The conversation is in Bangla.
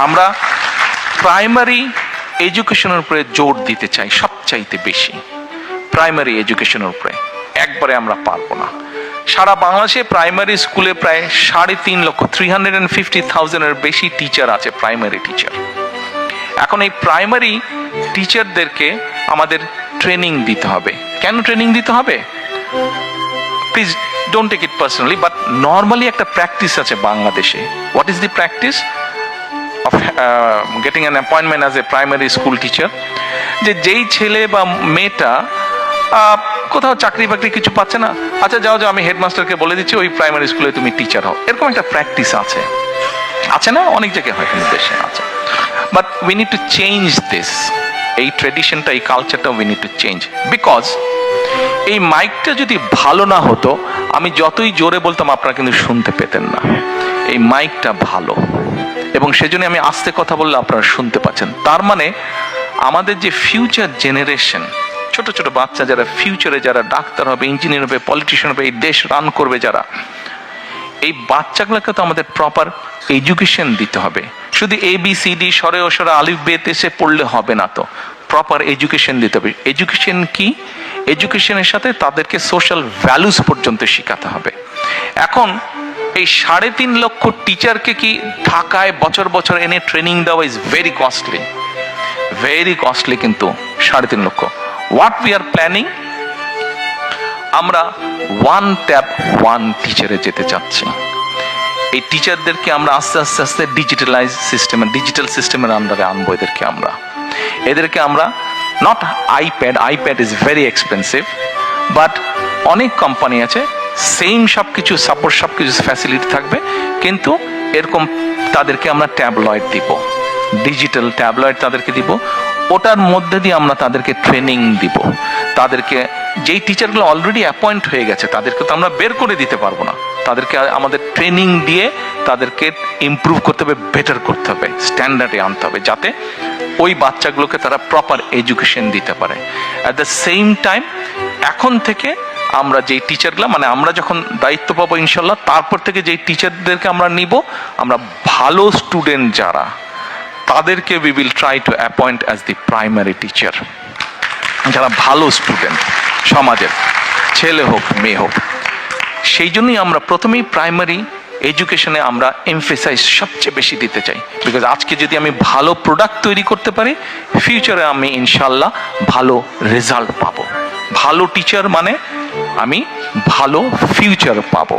আমরা প্রাইমারি এডুকেশনের উপরে জোর দিতে চাই সবচাইতে বেশি। প্রাইমারি এডুকেশনের উপরে একবারে আমরা পারবো না। সারা বাংলাদেশে প্রাইমারি স্কুলে প্রায় 3.5 লক্ষ 350,000-এর বেশি টিচার আছে, প্রাইমারি টিচার। এখন এই প্রাইমারি টিচারদেরকে আমাদের ট্রেনিং দিতে হবে। কেন ট্রেনিং দিতে হবে? Please don't take it personally, but normally একটা প্র্যাকটিস আছে বাংলাদেশে। What is the practice of getting an appointment as a primary school teacher? যেই ছেলে বা মেয়েটা কোথাও চাকরি বাকরি কিছু পাচ্ছে না, আচ্ছা যাও আমি হেডমাস্টারকে বলে দিচ্ছি ওই প্রাইমারি স্কুলে তুমি টিচার হও। এরকম একটা প্র্যাকটিস আছে না, অনেক জায়গায় হয় কিন্তু দেশে আছে। But we need to change this. এই ট্রেডিশনটা, এই কালচারটা we need to change. Because এই মাইকটা যদি ভালো না হতো, আমি যতই জোরে বলতাম আপনারা কিন্তু শুনতে পেতেন না। এই মাইকটা ভালো, এবং সেজন্য আমি আস্তে কথা বললে আপনারা শুনতে পাচ্ছেন। তার মানে আমাদের যে ফিউচার জেনারেশন, ছোট ছোট বাচ্চা যারা ফিউচারে যারা ডাক্তার হবে, ইঞ্জিনিয়ার হবে, পলিটিশিয়ান হবে, এই দেশ রান করবে যারা, এই বাচ্চাগুলোকে তো আমাদের প্রপার এডুকেশন দিতে হবে। শুধু ABCD সরে ও সরে আলিফ বে তেসে পড়লে হবে না, তো প্রপার এডুকেশন দিতে হবে। এডুকেশন কি? এডুকেশনের সাথে তাদেরকে সোশ্যাল ভ্যালুস পর্যন্ত শেখাতে হবে। এখন এই 3.5 লক্ষ টিচারকে কি ঢাকায় বছর বছর এনে ট্রেনিং দেওয়া is very costly, very costly. কিন্তু 3.5 লক্ষ, হোয়াট উই আর প্ল্যানিং, আমরা 1 ট্যাব 1 টিচারে যেতে চাচ্ছি। এই টিচারদেরকে আমরা আস্তে আস্তে আস্তে ডিজিটাল সিস্টেমের আন্ডারে আনবো। এদেরকে আমরা not iPad is very expensive, but অনেক কোম্পানি আছে সেম সবকিছু সাপোর্ট, সবকিছু ফ্যাসিলিটি থাকবে, কিন্তু এরকম তাদেরকে আমরা ট্যাবলয়েড দিব, ডিজিটাল ট্যাবলয়েড তাদেরকে দিব। ওটার মধ্যে দিয়ে আমরা তাদেরকে ট্রেনিং দিব। তাদেরকে যেই টিচারগুলো অলরেডি অ্যাপয়েন্ট হয়ে গেছে তাদেরকে তো আমরা বের করে দিতে পারবো না, তাদেরকে আমাদের ট্রেনিং দিয়ে তাদেরকে ইমপ্রুভ করতে হবে, বেটার করতে হবে, স্ট্যান্ডার্ডে আনতে হবে, যাতে ওই বাচ্চাগুলোকে তারা প্রপার এডুকেশন দিতে পারে। অ্যাট দ্য সেম টাইম এখন থেকে আমরা যেই টিচারগুলো, মানে আমরা যখন দায়িত্ব পাবো ইনশাল্লাহ, তারপর থেকে যেই টিচারদেরকে আমরা নিব, আমরা ভালো স্টুডেন্ট যারা, তাদেরকে we will try to appoint as the primary teacher. যারা ভালো স্টুডেন্ট সমাজের, ছেলে হোক মেয়ে হোক। সেই জন্যই আমরা প্রথমেই প্রাইমারি এডুকেশনে আমরা এমফেসাইজ সবচেয়ে বেশি দিতে চাই। বিকজ আজকে যদি আমি ভালো প্রোডাক্ট তৈরি করতে পারি, ফিউচারে আমি ইনশাল্লাহ ভালো রেজাল্ট পাবো। ভালো টিচার মানে আমি ভালো ফিউচার পাবো।